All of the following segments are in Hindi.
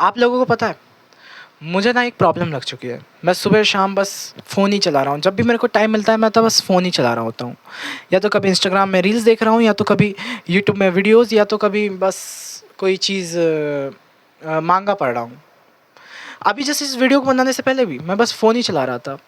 आप लोगों को पता है, मुझे ना एक प्रॉब्लम लग चुकी है। मैं सुबह शाम बस फ़ोन ही चला रहा हूँ। जब भी मेरे को टाइम मिलता है मैं तो बस फ़ोन ही चला रहा होता हूँ। या तो कभी इंस्टाग्राम में रील्स देख रहा हूँ, या तो कभी यूट्यूब में वीडियोज़, या तो कभी बस कोई चीज़ माँगा पढ़ रहा हूँ। अभी जैसे इस वीडियो को बनाने से पहले भी मैं बस फ़ोन ही चला रहा था,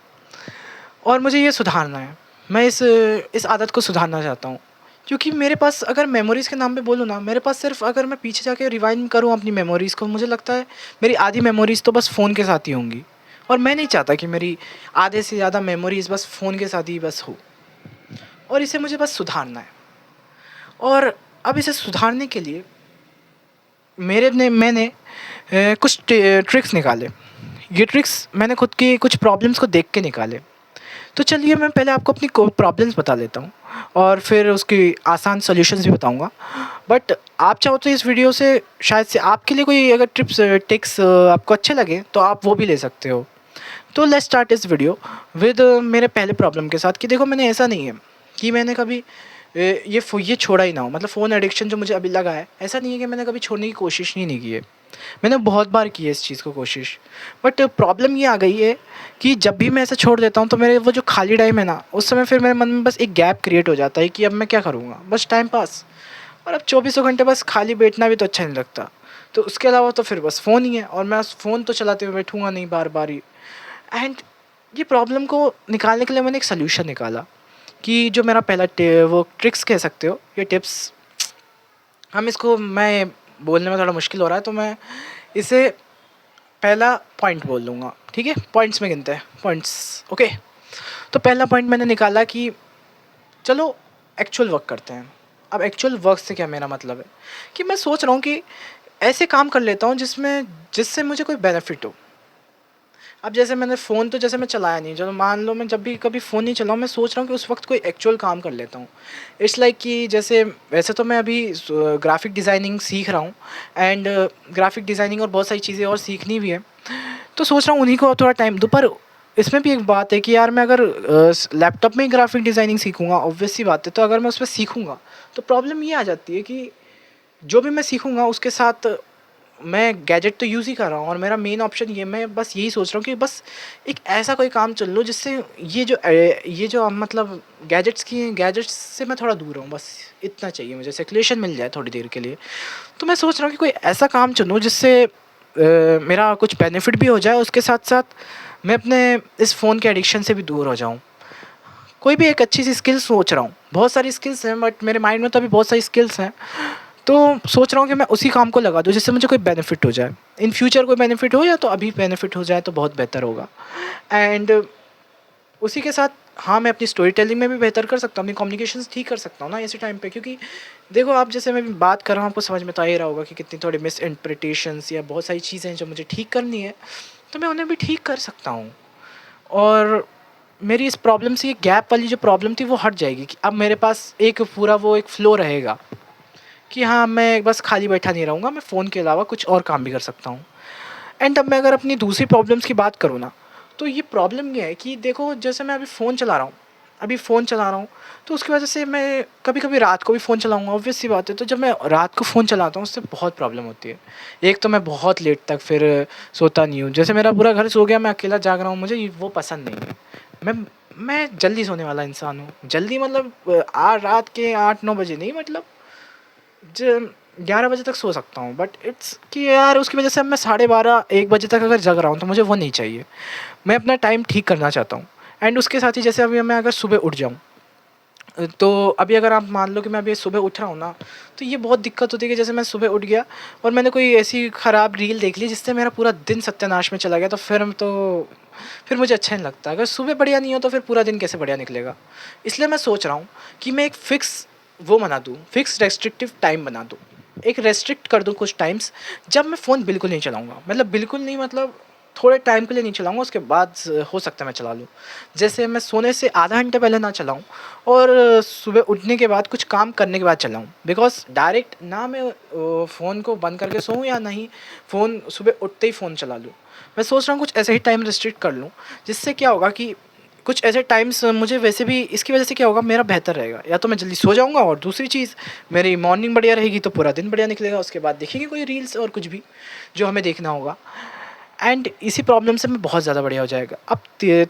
और मुझे ये सुधारना है। मैं इस आदत को सुधारना चाहता हूँ। क्योंकि मेरे पास, अगर मेमोरीज़ के नाम पे बोलूँ ना, मेरे पास सिर्फ़, अगर मैं पीछे जाके रिवाइंड करूँ अपनी मेमोरीज़ को, मुझे लगता है मेरी आधी मेमोरीज़ तो बस फ़ोन के साथ ही होंगी। और मैं नहीं चाहता कि मेरी आधे से ज़्यादा मेमोरीज़ बस फ़ोन के साथ ही बस हो। और इसे मुझे बस सुधारना है। और अब इसे सुधारने के लिए मैंने कुछ ट्रिक्स निकाले। ये ट्रिक्स मैंने खुद की कुछ प्रॉब्लम्स को देख के निकाले। तो चलिए मैं पहले आपको अपनी प्रॉब्लम्स बता देता हूँ, और फिर उसकी आसान सॉल्यूशंस भी बताऊँगा। बट आप चाहो तो इस वीडियो से शायद से आपके लिए कोई अगर टिप्स आपको अच्छे लगे तो आप वो भी ले सकते हो। तो लेट्स स्टार्ट इस वीडियो विद मेरे पहले प्रॉब्लम के साथ, कि देखो, मैंने ऐसा नहीं है कि मैंने कभी ये छोड़ा ही ना हो। मतलब फ़ोन एडिक्शन जो मुझे अभी लगा है, ऐसा नहीं है कि मैंने कभी छोड़ने की कोशिश ही नहीं की है। मैंने बहुत बार की है इस चीज़ को कोशिश। बट प्रॉब्लम ये आ गई है कि जब भी मैं ऐसे छोड़ देता हूँ तो मेरे वो जो खाली टाइम है ना, उस समय फिर मेरे मन में बस एक गैप क्रिएट हो जाता है कि अब मैं क्या करूँगा, बस टाइम पास। और अब चौबीसों घंटे बस खाली बैठना भी तो अच्छा नहीं लगता। तो उसके अलावा तो फिर बस फ़ोन ही है, और मैं फ़ोन तो चलाते हुए बैठूँगा नहीं बार बार ही। एंड ये प्रॉब्लम को निकालने के लिए मैंने एक सल्यूशन निकाला, कि जो मेरा पहला वो ट्रिक्स कह सकते हो, ये टिप्स, हम इसको, मैं बोलने में थोड़ा मुश्किल हो रहा है तो मैं इसे पहला पॉइंट बोल लूँगा, ठीक है? पॉइंट्स में गिनते हैं, पॉइंट्स, ओके। तो पहला पॉइंट मैंने निकाला कि चलो एक्चुअल वर्क करते हैं। अब एक्चुअल वर्क से क्या मेरा मतलब है, कि मैं सोच रहा हूँ कि ऐसे काम कर लेता हूँ जिससे मुझे कोई बेनिफिट हो। अब जैसे मैंने फ़ोन तो जैसे मैं चलाया नहीं, चलो मान लो मैं जब भी कभी फ़ोन नहीं चलाऊँ, मैं सोच रहा हूँ कि उस वक्त कोई एक्चुअल काम कर लेता हूँ। इट्स लाइक कि जैसे, वैसे तो मैं अभी ग्राफिक डिज़ाइनिंग सीख रहा हूँ, एंड ग्राफिक डिज़ाइनिंग और बहुत सारी चीज़ें और सीखनी भी है। तो सोच रहा हूँ उन्हीं को थोड़ा टाइम दूँ। पर इसमें भी एक बात है कि यार, मैं अगर लैपटॉप में ही ग्राफिक डिज़ाइनिंग सीखूँगा, ऑब्वियस सी बात है, तो अगर मैं उसमें सीखूँगा तो प्रॉब्लम ये आ जाती है कि जो भी मैं सीखूँगा उसके साथ मैं गैजेट तो यूज़ ही कर रहा हूँ, और मेरा मेन ऑप्शन ये, मैं बस यही सोच रहा हूँ कि बस एक ऐसा कोई काम चुन लो जिससे ये जो मतलब गैजेट्स से मैं थोड़ा दूर रहूँ, बस इतना चाहिए मुझे, सेक्युलेशन मिल जाए थोड़ी देर के लिए। तो मैं सोच रहा हूँ कि कोई ऐसा काम चुनूँ जिससे मेरा कुछ बेनिफिट भी हो जाए, उसके साथ-साथ मैं अपने इस फ़ोन के एडिक्शन से भी दूर हो जाऊँ। कोई भी एक अच्छी सी स्किल सोच रहा हूँ, बहुत सारी स्किल्स हैं, बट मेरे माइंड में तो अभी बहुत सारी स्किल्स हैं। तो सोच रहा हूँ कि मैं उसी काम को लगा दूँ जिससे मुझे कोई बेनिफिट हो जाए। इन फ्यूचर कोई बेनिफिट हो, या तो अभी बेनिफिट हो जाए तो बहुत बेहतर होगा। एंड उसी के साथ, हाँ, मैं अपनी स्टोरी टेलिंग में भी बेहतर कर सकता हूँ, अपनी कम्युनिकेशंस ठीक कर सकता हूँ ना ऐसे टाइम पे। क्योंकि देखो, आप जैसे मैं बात कर रहा हूँ, आपको समझ में तो आ ही रहा होगा कि कितनी थोड़ी मिस इंटरप्रिटेशंस या बहुत सारी चीज़ें हैं जो मुझे ठीक करनी है, तो मैं उन्हें भी ठीक कर सकता हूँ। और मेरी इस प्रॉब्लम से, ये गैप वाली जो प्रॉब्लम थी वो हट जाएगी, कि अब मेरे पास एक पूरा वो एक फ़्लो रहेगा कि हाँ, मैं बस खाली बैठा नहीं रहूँगा, मैं फ़ोन के अलावा कुछ और काम भी कर सकता हूँ। एंड अब मैं अगर अपनी दूसरी प्रॉब्लम्स की बात करूँ ना, तो ये प्रॉब्लम ये है कि देखो, जैसे मैं अभी फ़ोन चला रहा हूँ, तो उसकी वजह से मैं कभी-कभी रात को भी फ़ोन चलाऊँगा, ऑब्वियस सी बात है। तो जब मैं रात को फ़ोन चलाता हूँ, उससे बहुत प्रॉब्लम होती है। एक तो मैं बहुत लेट तक फिर सोता नहीं हूँ। जैसे मेरा पूरा घर सो गया, मैं अकेला जाग रहा हूँ, मुझे वो पसंद नहीं है। मैं जल्दी सोने वाला इंसान हूँ। जल्दी मतलब रात के 8-9 बजे नहीं, मतलब ज 11 बजे तक सो सकता हूँ, बट इट्स कि यार, उसकी वजह से अब मैं 12:30-1 बजे तक अगर जग रहा हूँ तो मुझे वो नहीं चाहिए। मैं अपना टाइम ठीक करना चाहता हूँ। एंड उसके साथ ही, जैसे अभी मैं अगर सुबह उठ जाऊँ, तो अभी अगर आप मान लो कि मैं अभी सुबह उठ रहा हूँ ना, तो ये बहुत दिक्कत होती है कि जैसे मैं सुबह उठ गया और मैंने कोई ऐसी ख़राब रील देख ली जिससे मेरा पूरा दिन सत्यानाश में चला गया, तो फिर मुझे अच्छा नहीं लगता। अगर सुबह बढ़िया नहीं हो तो फिर पूरा दिन कैसे बढ़िया निकलेगा। इसलिए मैं सोच रहा हूँ कि मैं एक फ़िक्स रेस्ट्रिक्टिव टाइम बना दूँ। एक रेस्ट्रिक्ट कर दूँ कुछ टाइम्स, जब मैं फ़ोन बिल्कुल नहीं चलाऊँगा। मतलब बिल्कुल नहीं, मतलब थोड़े टाइम के लिए नहीं चलाऊँगा, उसके बाद हो सकता है मैं चला लूँ। जैसे मैं सोने से आधा घंटे पहले ना चलाऊँ, और सुबह उठने के बाद कुछ काम करने के बाद चलाऊँ। बिकॉज़ डायरेक्ट ना मैं फ़ोन को बंद करके सोऊँ, या नहीं फ़ोन सुबह उठते ही फ़ोन चला लूँ। मैं सोच रहा हूँ कुछ ऐसे ही टाइम रिस्ट्रिक्ट कर लूँ, जिससे क्या होगा कि कुछ ऐसे टाइम्स मुझे वैसे भी इसकी वजह से क्या होगा, मेरा बेहतर रहेगा, या तो मैं जल्दी सो जाऊँगा और दूसरी चीज़ मेरी मॉर्निंग बढ़िया रहेगी तो पूरा दिन बढ़िया निकलेगा, उसके बाद देखेंगे कोई रील्स और कुछ भी जो हमें देखना होगा। एंड इसी प्रॉब्लम से मैं बहुत ज़्यादा बढ़िया हो जाएगा। अब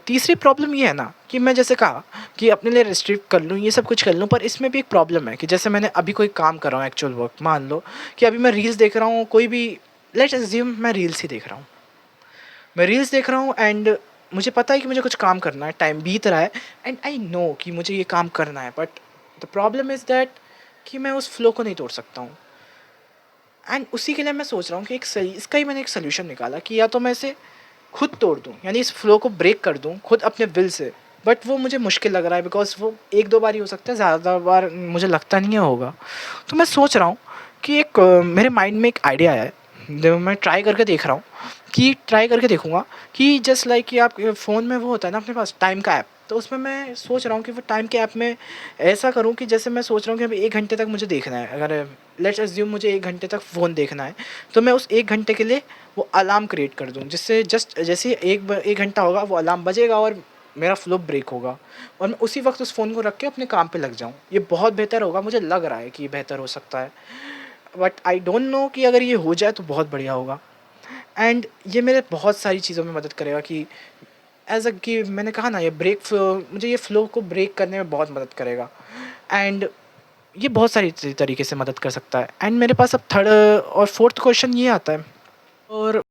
तीसरी प्रॉब्लम ये है ना कि मैं जैसे कहा कि अपने लिए रिस्ट्रिक्ट कर लूँ, ये सब कुछ कर लूँ, पर इसमें भी एक प्रॉब्लम है कि जैसे मैंने अभी कोई काम कर रहा हूँ एक्चुअल वर्क, मान लो कि अभी मैं रील्स देख रहा हूँ, कोई भी लेट्स अज्यूम मैं रील्स ही देख रहा हूँ। मैं रील्स देख रहा हूँ एंड मुझे पता है कि मुझे कुछ काम करना है, टाइम बीत रहा है एंड आई नो कि मुझे ये काम करना है, but the problem is that कि मैं उस फ्लो को नहीं तोड़ सकता हूँ। एंड उसी के लिए मैं सोच रहा हूँ कि एक सही इसका ही मैंने एक सोल्यूशन निकाला कि या तो मैं इसे खुद तोड़ दूँ, यानी इस फ्लो को ब्रेक कर दूँ खुद अपने विल से। बट वो मुझे मुश्किल लग रहा है बिकॉज़ वो 1-2 बार ही हो सकता है, ज़्यादा बार मुझे लगता नहीं है होगा। तो मैं सोच रहा हूँ कि एक मेरे माइंड में एक आइडिया आया है, जो मैं ट्राई करके देख रहा हूँ कि ट्राई करके देखूँगा कि जस्ट लाइक कि आप फ़ोन में वो होता है ना अपने पास टाइम का ऐप, तो उसमें मैं सोच रहा हूँ कि वो टाइम के ऐप में ऐसा करूँ कि जैसे मैं सोच रहा हूँ कि अभी 1 घंटे तक मुझे देखना है, अगर लेट्स अज़्यूम मुझे 1 घंटे तक फ़ोन देखना है, तो मैं उस 1 घंटे के लिए वो अलार्म क्रिएट कर दूँ, जिससे जस्ट जैसे ही 1 घंटा होगा वो अलार्म बजेगा और मेरा फ़्लो ब्रेक होगा और मैं उसी वक़्त उस फ़ोन को रख के अपने काम पे लग जाऊँ। ये बहुत बेहतर होगा, मुझे लग रहा है कि ये बेहतर हो सकता है। बट आई डोंट नो कि अगर ये हो जाए तो बहुत बढ़िया होगा। एंड ये मेरे बहुत सारी चीज़ों में मदद करेगा कि एज़ अ कि मैंने कहा ना, ये ब्रेक मुझे ये फ़्लो को ब्रेक करने में बहुत मदद करेगा। एंड ये बहुत सारी तरीके से मदद कर सकता है। एंड मेरे पास अब थर्ड और फोर्थ क्वेश्चन ये आता है, और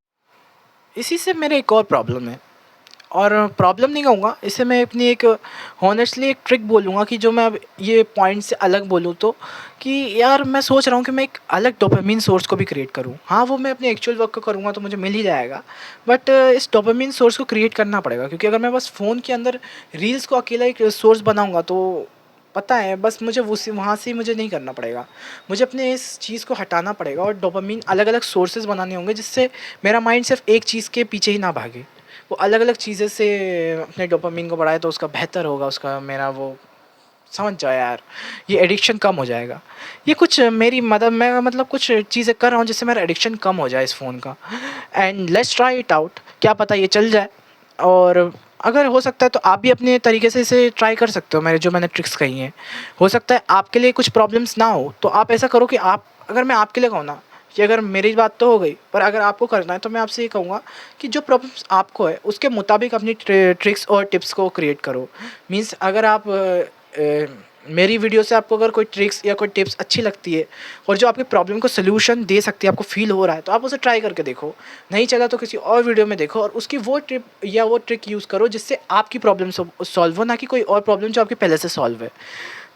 इसी से मेरे एक और प्रॉब्लम है, और प्रॉब्लम नहीं कहूँगा इसे, मैं अपनी एक हॉनेस्टली एक ट्रिक बोलूँगा कि जो मैं अब ये पॉइंट से अलग बोलूँ तो, कि यार मैं सोच रहा हूँ कि मैं एक अलग डोपामाइन सोर्स को भी क्रिएट करूँ। हाँ, वो मैं अपने एक्चुअल वर्क को करूँगा तो मुझे मिल ही जाएगा, बट इस डोपामाइन सोर्स को क्रिएट करना पड़ेगा, क्योंकि अगर मैं बस फ़ोन के अंदर रील्स को अकेला एक सोर्स बनाऊँगा तो पता है बस मुझे उसी वहाँ से ही मुझे नहीं करना पड़ेगा। मुझे अपने इस चीज़ को हटाना पड़ेगा और डोपामाइन अलग-अलग सोर्सेज़ बनाने होंगे, जिससे मेरा माइंड सिर्फ़ एक चीज़ के पीछे ही ना भागे। वो अलग-अलग चीज़ें से अपने डोपामाइन को बढ़ाए तो उसका बेहतर होगा, उसका मेरा वो समझ जाओ यार, ये एडिक्शन कम हो जाएगा। ये कुछ मेरी मदद, मैं मतलब कुछ चीज़ें कर रहा हूँ जिससे मेरा एडिक्शन कम हो जाए इस फ़ोन का, and let's try it out, क्या पता ये चल जाए। और अगर हो सकता है तो आप भी अपने तरीके से इसे ट्राई कर सकते हो, मैंने ट्रिक्स कही हैं। हो सकता है आपके लिए कुछ प्रॉब्लम्स ना हो, तो आप ऐसा करो कि आप, अगर मैं आपके लिए कहूँ ना, कि अगर मेरी बात तो हो गई, पर अगर आपको करना है तो मैं आपसे ये कहूँगा कि जो प्रॉब्लम्स आपको है उसके मुताबिक अपनी ट्रिक्स और टिप्स को क्रिएट करो। मीन्स अगर आप मेरी वीडियो से आपको अगर कोई ट्रिक्स या कोई टिप्स अच्छी लगती है और जो आपकी प्रॉब्लम को सॉल्यूशन दे सकती है, आपको फ़ील हो रहा है, तो आप उसे ट्राई करके देखो। नहीं चला तो किसी और वीडियो में देखो और उसकी वो टिप या वो ट्रिक यूज़ करो जिससे आपकी प्रॉब्लम सॉल्व हो, ना कि कोई और प्रॉब्लम जो आपकी पहले से सॉल्व है।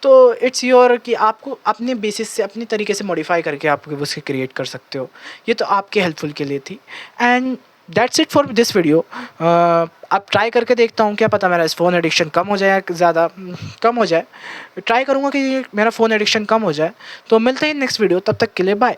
तो इट्स योर कि आपको अपने बेसिस से अपने तरीके से मॉडिफ़ाई करके आप उसकी क्रिएट कर सकते हो। ये तो आपके हेल्पफुल के लिए थी। And that's it for this video. अब ट्राई करके देखता हूँ, क्या पता मेरा इस फ़ोन एडिक्शन कम हो जाए, ज़्यादा कम हो जाए। ट्राई करूँगा कि मेरा फ़ोन एडिक्शन कम हो जाए। तो मिलते हैं नेक्स्ट वीडियो, तब तक के लिए बाय।